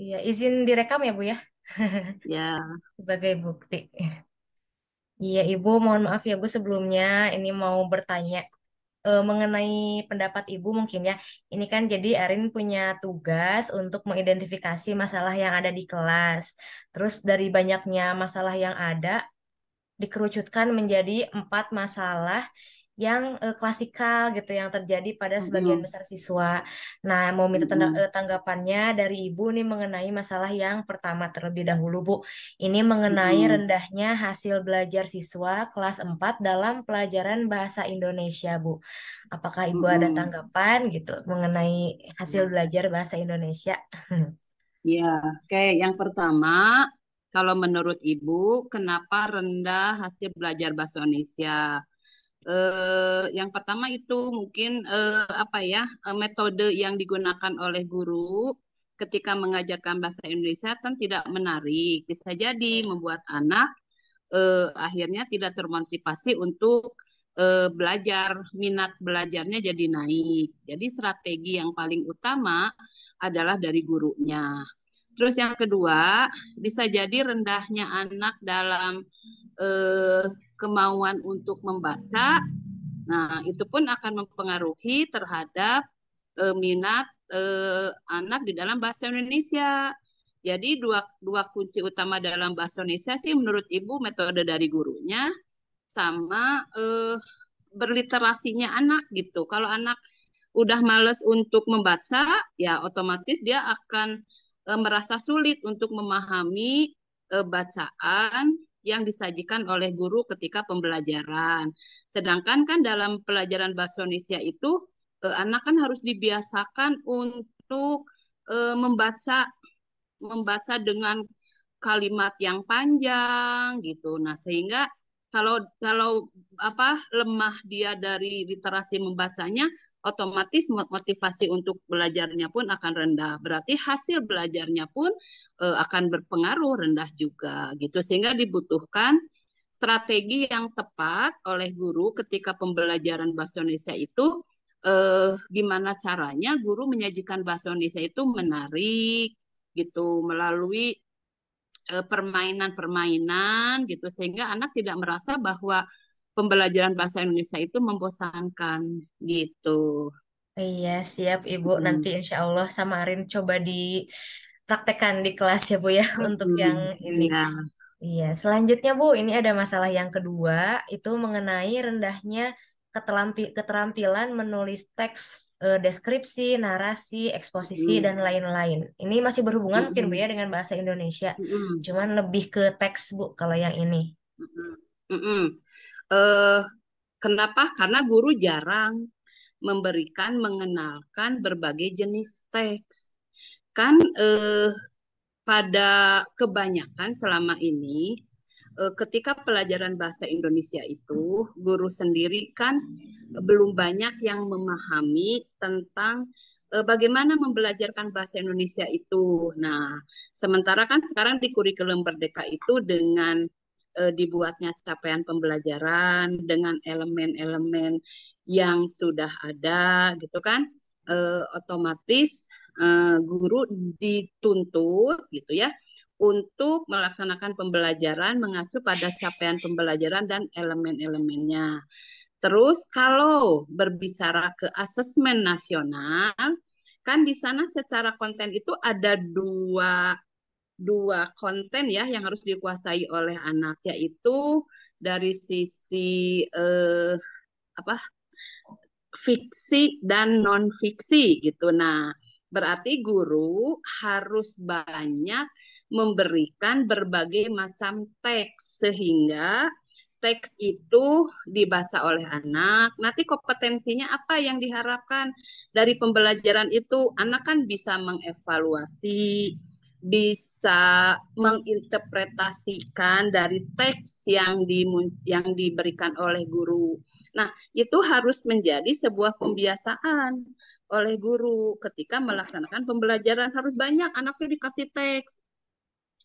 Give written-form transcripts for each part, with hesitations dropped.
Iya, izin direkam ya Bu ya, Ya, sebagai bukti. Iya Ibu, mohon maaf ya Bu sebelumnya. Ini mau bertanya mengenai pendapat Ibu mungkin ya. Ini kan jadi Arin punya tugas untuk mengidentifikasi masalah yang ada di kelas. Terus dari banyaknya masalah yang ada, dikerucutkan menjadi 4 masalah yang klasikal gitu yang terjadi pada sebagian mm-mm, besar siswa. Nah, mau minta mm-mm, tanggapannya dari Ibu nih mengenai masalah yang pertama terlebih dahulu, Bu. Ini mengenai mm-mm, rendahnya hasil belajar siswa kelas 4 dalam pelajaran bahasa Indonesia, Bu. Apakah Ibu ada mm-mm. tanggapan gitu mengenai hasil belajar bahasa Indonesia? Ya, oke. Yang pertama, kalau menurut Ibu, kenapa rendah hasil belajar bahasa Indonesia? Yang pertama itu mungkin apa ya, metode yang digunakan oleh guru ketika mengajarkan bahasa Indonesia kan tidak menarik. Bisa jadi membuat anak akhirnya tidak termotivasi untuk belajar, minat belajarnya jadi naik. Jadi strategi yang paling utama adalah dari gurunya. Terus yang kedua, bisa jadi rendahnya anak dalam eh, kemauan untuk membaca. Nah, itu pun akan mempengaruhi terhadap minat anak di dalam bahasa Indonesia. Jadi dua, dua kunci utama dalam bahasa Indonesia sih menurut Ibu metode dari gurunya sama berliterasinya anak gitu. Kalau anak udah males untuk membaca, ya otomatis dia akan merasa sulit untuk memahami bacaan yang disajikan oleh guru ketika pembelajaran. Sedangkan kan dalam pelajaran bahasa Indonesia itu anak kan harus dibiasakan untuk membaca membaca dengan kalimat yang panjang gitu. Nah, sehingga kalau kalau apa lemah dia dari literasi membacanya, otomatis motivasi untuk belajarnya pun akan rendah. Berarti hasil belajarnya pun akan berpengaruh rendah juga gitu. Sehingga dibutuhkan strategi yang tepat oleh guru ketika pembelajaran bahasa Indonesia itu gimana caranya guru menyajikan bahasa Indonesia itu menarik gitu melalui permainan-permainan gitu sehingga anak tidak merasa bahwa pembelajaran bahasa Indonesia itu membosankan gitu. Iya, siap Ibu. Nanti Mm, insya Allah sama Arin coba dipraktekkan di kelas ya Bu ya untuk yang ini. iya. Iya, selanjutnya Bu, ini ada masalah yang kedua, itu mengenai rendahnya keterampilan menulis teks, deskripsi, narasi, eksposisi, dan Mm, lain-lain. Ini masih berhubungan mungkin Bu ya mm, dengan bahasa Indonesia, mm, cuman lebih ke teks Bu kalau yang ini. mm, mm. Eh, Kenapa? Karena guru jarang mengenalkan berbagai jenis teks. Kan pada kebanyakan selama ini ketika pelajaran bahasa Indonesia itu guru sendiri kan belum banyak yang memahami tentang bagaimana membelajarkan bahasa Indonesia itu. Nah, sementara kan sekarang di kurikulum Merdeka itu dengan dibuatnya capaian pembelajaran dengan elemen-elemen yang sudah ada gitu kan, otomatis guru dituntut gitu ya untuk melaksanakan pembelajaran mengacu pada capaian pembelajaran dan elemen-elemennya. Terus kalau berbicara ke asesmen nasional, kan di sana secara konten itu ada dua konten ya yang harus dikuasai oleh anak, yaitu dari sisi apa fiksi dan non fiksi gitu. Nah, berarti guru harus banyak memberikan berbagai macam teks sehingga teks itu dibaca oleh anak. Nanti kompetensinya apa yang diharapkan dari pembelajaran itu? Anak kan bisa mengevaluasi, bisa menginterpretasikan dari teks yang diberikan oleh guru. Nah, itu harus menjadi sebuah pembiasaan oleh guru ketika melaksanakan pembelajaran harus banyak anaknya dikasih teks,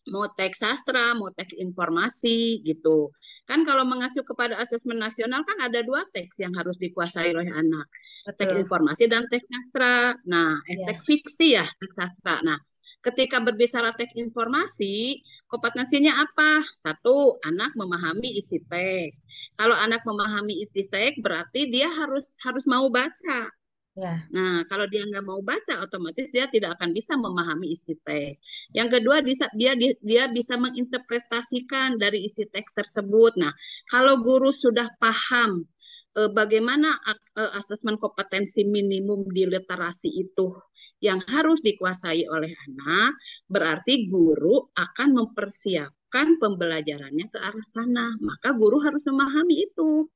mau teks sastra, mau teks informasi gitu. Kan kalau mengacu kepada asesmen nasional kan ada dua teks yang harus dikuasai oleh anak. Teks Betul. informasi dan teks sastra. Nah, teks Ya. fiksi ya, teks sastra. Nah, ketika berbicara teks informasi, kompetensinya apa? Satu, anak memahami isi teks. Kalau anak memahami isi teks, berarti dia harus mau baca. Ya. Nah, kalau dia nggak mau baca, otomatis dia tidak akan bisa memahami isi teks. Yang kedua, dia bisa menginterpretasikan dari isi teks tersebut. Nah, kalau guru sudah paham bagaimana asesmen kompetensi minimum di literasi itu yang harus dikuasai oleh anak, berarti guru akan mempersiapkan pembelajarannya ke arah sana. Maka guru harus memahami itu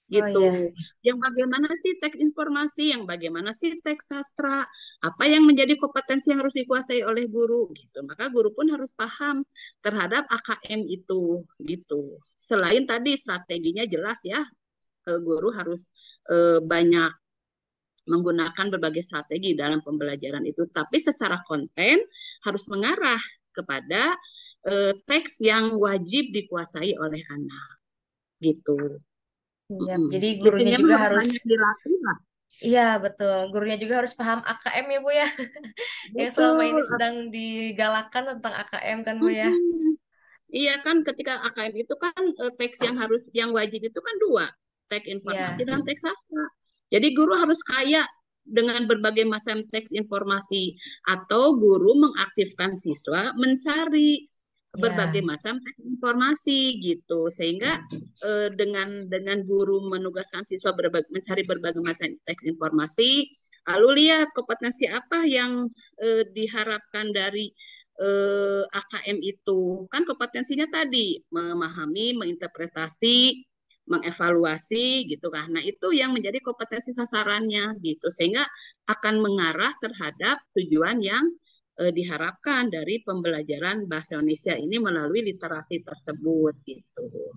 Oh gitu. iya. Yang bagaimana sih teks informasi, yang bagaimana sih teks sastra, apa yang menjadi kompetensi yang harus dikuasai oleh guru gitu. Maka guru pun harus paham terhadap AKM itu gitu. Selain tadi strateginya jelas ya, guru harus banyak menggunakan berbagai strategi dalam pembelajaran itu, tapi secara konten harus mengarah kepada teks yang wajib dikuasai oleh anak gitu. Iya. Mm-mm. Jadi gurunya Intinya mah juga harus harus, banyak dilatih lah. iya betul, gurunya juga harus paham AKM ya Bu ya, yang selama ini Betul. sedang digalakkan tentang AKM kan Bu ya. Mm-mm. Iya kan ketika AKM itu kan teks yang wajib itu kan dua, teks informasi Iya. dan teks sastra. Jadi guru harus kaya dengan berbagai macam teks informasi atau guru mengaktifkan siswa mencari berbagai Ya. macam teks informasi gitu sehingga dengan guru menugaskan siswa mencari berbagai macam teks informasi lalu lihat kompetensi apa yang diharapkan dari AKM itu kan kompetensinya tadi memahami, menginterpretasi, mengevaluasi gitu kan. Nah, itu yang menjadi kompetensi sasarannya gitu sehingga akan mengarah terhadap tujuan yang diharapkan dari pembelajaran bahasa Indonesia ini melalui literasi tersebut gitu.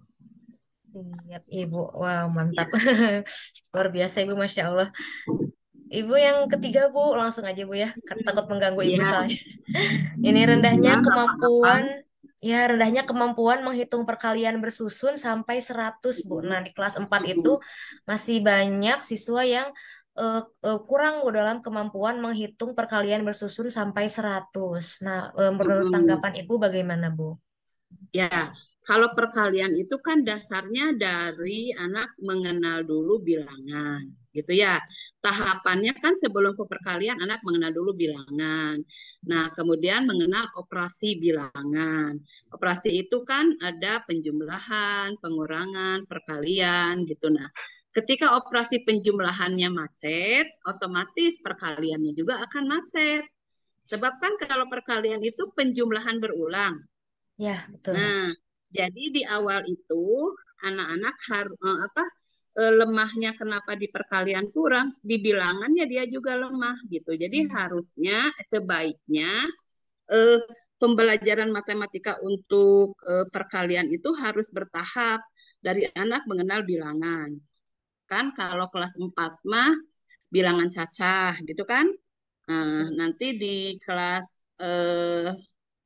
Siap Ibu, wow mantap, Ya, luar biasa Ibu, Masya Allah. Ibu yang ketiga Bu, langsung aja Bu ya, takut mengganggu Ibu ya, soalnya. Ini rendahnya ya nggak apa-apa. kemampuan, ya rendahnya kemampuan menghitung perkalian bersusun sampai 100 Bu. Nah di kelas 4 itu masih banyak siswa yang kurang Bu dalam kemampuan menghitung perkalian bersusun sampai 100. Nah menurut tanggapan Ibu bagaimana Bu? Ya, kalau perkalian itu kan dasarnya dari anak mengenal dulu bilangan, gitu ya. Tahapannya kan sebelum ke perkalian anak mengenal dulu bilangan. Nah, kemudian mengenal operasi bilangan. Operasi itu kan ada penjumlahan, pengurangan, perkalian gitu. Nah, ketika operasi penjumlahannya macet, otomatis perkaliannya juga akan macet. Sebab kan kalau perkalian itu penjumlahan berulang. Ya betul. Nah, jadi di awal itu anak-anak harus lemahnya kenapa di perkalian kurang, di bilangannya dia juga lemah gitu. Jadi harusnya sebaiknya eh, pembelajaran matematika untuk perkalian itu harus bertahap dari anak mengenal bilangan. Kan kalau kelas 4 mah bilangan cacah gitu kan. Nanti di kelas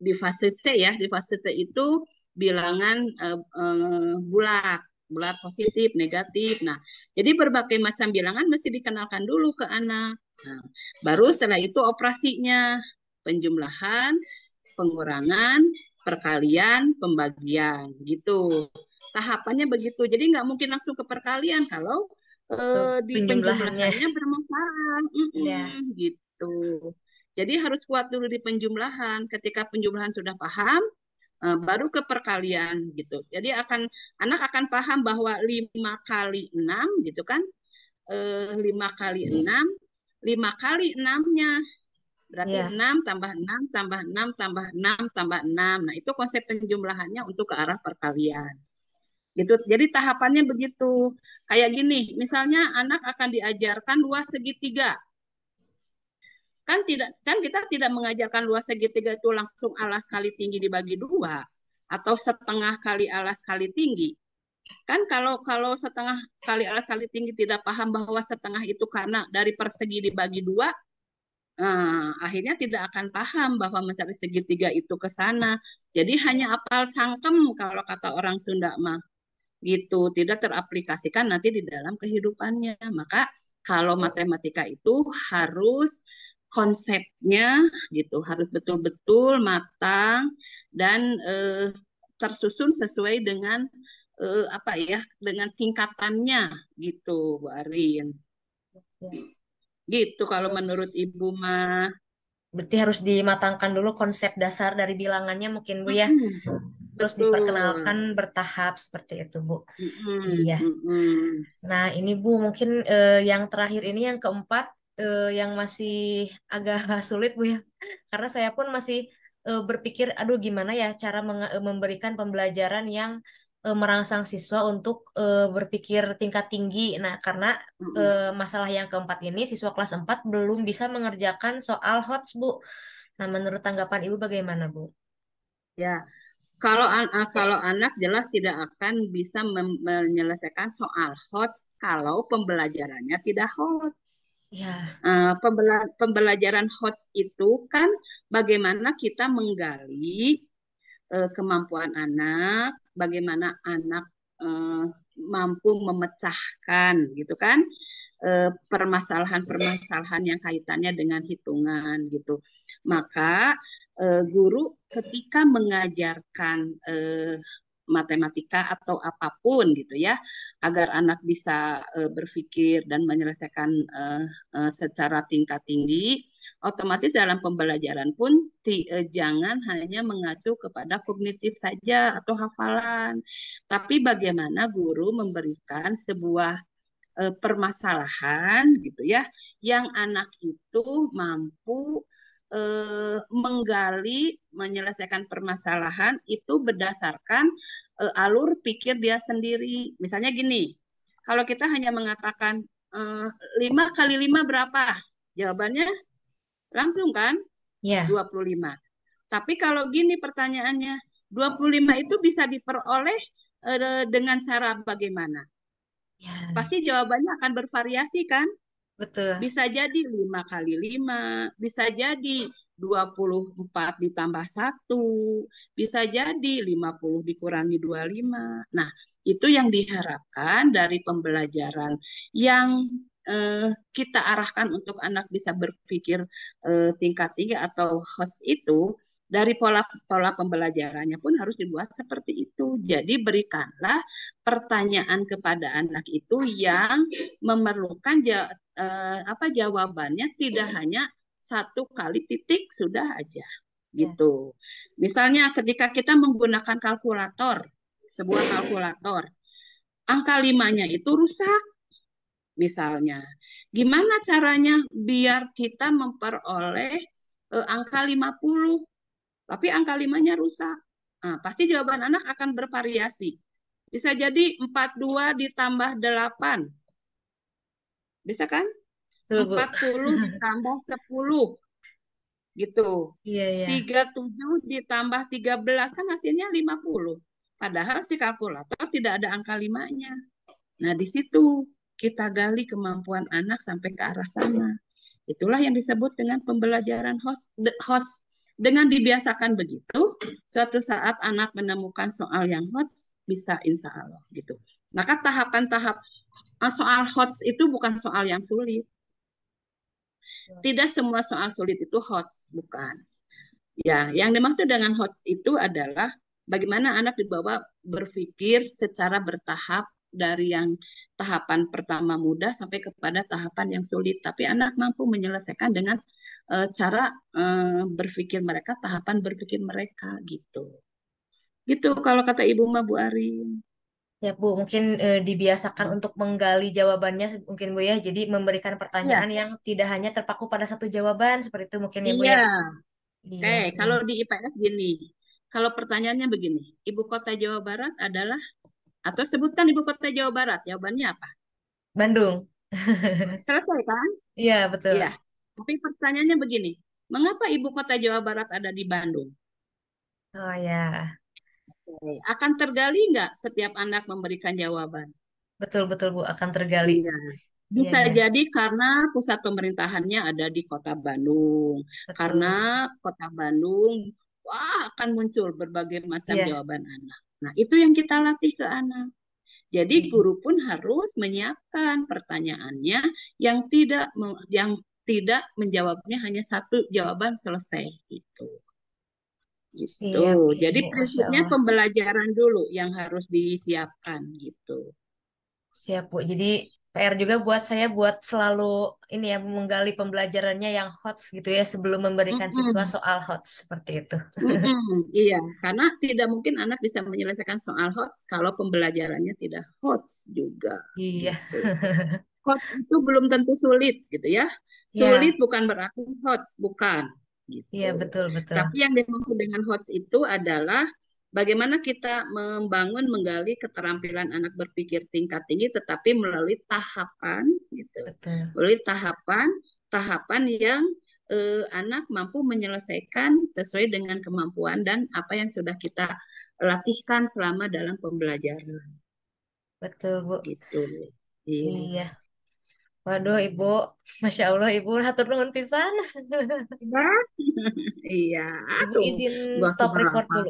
di fase C ya, di fase C itu bilangan bulat, bulat positif, negatif. Nah, jadi berbagai macam bilangan mesti dikenalkan dulu ke anak. Nah, baru setelah itu operasinya, penjumlahan, pengurangan, perkalian, pembagian, gitu. Tahapannya begitu. Jadi nggak mungkin langsung ke perkalian kalau di Penjumlahannya, penjumlahannya bermasalah, ya, gitu. Jadi harus kuat dulu di penjumlahan. Ketika penjumlahan sudah paham, baru ke perkalian gitu. Jadi anak akan paham bahwa 5 kali 6 gitu kan. 5 kali 6, 5 kali 6-nya berarti ya. 6 tambah 6 tambah 6 tambah 6 tambah 6. Nah, itu konsep penjumlahannya untuk ke arah perkalian. Gitu. Jadi tahapannya begitu. Kayak gini, misalnya anak akan diajarkan luas segitiga. Kan kita tidak mengajarkan luas segitiga itu langsung alas kali tinggi dibagi dua atau setengah kali alas kali tinggi. Kan kalau kalau setengah kali alas kali tinggi tidak paham bahwa setengah itu karena dari persegi dibagi dua, akhirnya tidak akan paham bahwa mencari segitiga itu ke sana. Jadi hanya apal cangkem kalau kata orang Sunda mah gitu, tidak teraplikasikan nanti di dalam kehidupannya. Maka kalau matematika itu harus konsepnya gitu harus betul-betul matang dan tersusun sesuai dengan apa ya, dengan tingkatannya gitu, Bu Arin. Ya. Gitu kalau menurut Terus Ibu mah. berarti harus dimatangkan dulu konsep dasar dari bilangannya mungkin Bu ya. Mm-mm, Terus betul. diperkenalkan bertahap seperti itu Bu. Mm-mm, Iya. mm-mm. Nah, ini Bu, mungkin yang terakhir ini yang keempat yang masih agak sulit Bu ya. Karena saya pun masih berpikir, aduh gimana ya cara memberikan pembelajaran yang merangsang siswa untuk berpikir tingkat tinggi. Nah, karena Mm-mm. masalah yang keempat ini siswa kelas 4 belum bisa mengerjakan soal HOTS Bu. Nah, menurut tanggapan Ibu bagaimana Bu? Ya, kalau anak jelas tidak akan bisa menyelesaikan soal HOTS kalau pembelajarannya tidak HOTS. Ya, Pembelajaran HOTS itu kan bagaimana kita menggali kemampuan anak, bagaimana anak eh, mampu memecahkan gitu kan permasalahan-permasalahan yang kaitannya dengan hitungan gitu. Maka guru ketika mengajarkan matematika atau apapun gitu ya, agar anak bisa berpikir dan menyelesaikan secara tingkat tinggi, otomatis dalam pembelajaran pun jangan hanya mengacu kepada kognitif saja atau hafalan, tapi bagaimana guru memberikan sebuah permasalahan gitu ya, yang anak itu mampu menggali, menyelesaikan permasalahan itu berdasarkan alur pikir dia sendiri. Misalnya gini, kalau kita hanya mengatakan 5 kali 5 berapa? Jawabannya langsung kan ya, 25. Tapi kalau gini pertanyaannya, 25 itu bisa diperoleh dengan cara bagaimana? ya, Pasti jawabannya akan bervariasi kan? betul. Bisa jadi 5 kali 5, bisa jadi 24 ditambah satu, bisa jadi 50 dikurangi 25. Nah, itu yang diharapkan dari pembelajaran yang kita arahkan untuk anak bisa berpikir tingkat tinggi atau HOTS itu, dari pola-pola pembelajarannya pun harus dibuat seperti itu. Jadi berikanlah pertanyaan kepada anak itu yang memerlukan apa jawabannya tidak hanya satu kali titik sudah aja Ya, gitu. Misalnya ketika kita menggunakan kalkulator, sebuah kalkulator, angka limanya itu rusak misalnya. Gimana caranya biar kita memperoleh angka 50, tapi angka limanya rusak? Nah, pasti jawaban anak akan bervariasi. Bisa jadi 42 ditambah 8. Bisa kan? betul Bu. 40 ditambah 10 gitu. Iya, ya. 37 ditambah 13 kan hasilnya 50. Padahal si kalkulator tidak ada angka limanya. Nah, di situ kita gali kemampuan anak sampai ke arah sana. Itulah yang disebut dengan pembelajaran HOTS. Dengan dibiasakan begitu, suatu saat anak menemukan soal yang HOTS, bisa insya Allah gitu. Maka tahapan-tahap soal HOTS itu bukan soal yang sulit. Tidak semua soal sulit itu HOTS, bukan. Ya, yang dimaksud dengan HOTS itu adalah bagaimana anak dibawa berpikir secara bertahap dari yang tahapan pertama mudah sampai kepada tahapan yang sulit. Tapi anak mampu menyelesaikan dengan cara berpikir mereka, tahapan berpikir mereka gitu. Gitu kalau kata Ibu mah Bu Arin. Ya Bu, mungkin dibiasakan untuk menggali jawabannya mungkin Bu ya. Jadi memberikan Iya, pertanyaan yang tidak hanya terpaku pada satu jawaban seperti itu mungkin ya Bu iya. ya. Iya Oke, sih. kalau di IPS gini. Kalau pertanyaannya begini, Ibu kota Jawa Barat adalah atau sebutkan Ibu kota Jawa Barat. Jawabannya apa? Bandung. Selesai kan? Iya, betul. Iya. Tapi pertanyaannya begini, mengapa ibu kota Jawa Barat ada di Bandung? Oh ya, Oke. Akan tergali nggak setiap anak memberikan jawaban? betul betul Bu akan tergali. Iya. Iya Bisa ya, jadi karena pusat pemerintahannya ada di kota Bandung. Karena betul. kota Bandung, wah akan muncul berbagai macam Iya, jawaban anak. Nah, itu yang kita latih ke anak. Jadi iya, guru pun harus menyiapkan pertanyaannya yang tidak tidak menjawabnya hanya satu jawaban selesai gitu. Gitu. Siap, Jadi Ibu. Masya prinsipnya Allah. pembelajaran dulu yang harus disiapkan gitu. Siap, Bu. Jadi PR juga buat saya buat selalu ini ya menggali pembelajarannya yang HOTS gitu ya sebelum memberikan siswa Mm-mm. soal HOTS seperti itu. Mm-mm. Iya, karena tidak mungkin anak bisa menyelesaikan soal HOTS kalau pembelajarannya tidak HOTS juga Iya. gitu. HOTS itu belum tentu sulit gitu ya. Sulit Ya, bukan berarti HOTS, bukan iya gitu. betul betul. Tapi yang dimaksud dengan HOTS itu adalah bagaimana kita membangun, menggali keterampilan anak berpikir tingkat tinggi, tetapi melalui tahapan gitu. Betul. Melalui tahapan yang anak mampu menyelesaikan sesuai dengan kemampuan dan apa yang sudah kita latihkan selama dalam pembelajaran Betul, Bu. gitu. Iya. Iya. Waduh, Ibu. Masya Allah, Ibu. Hatur nuhun pisan. Nah, iya, Ibu aduh, izin gak stop record seberapa. dulu.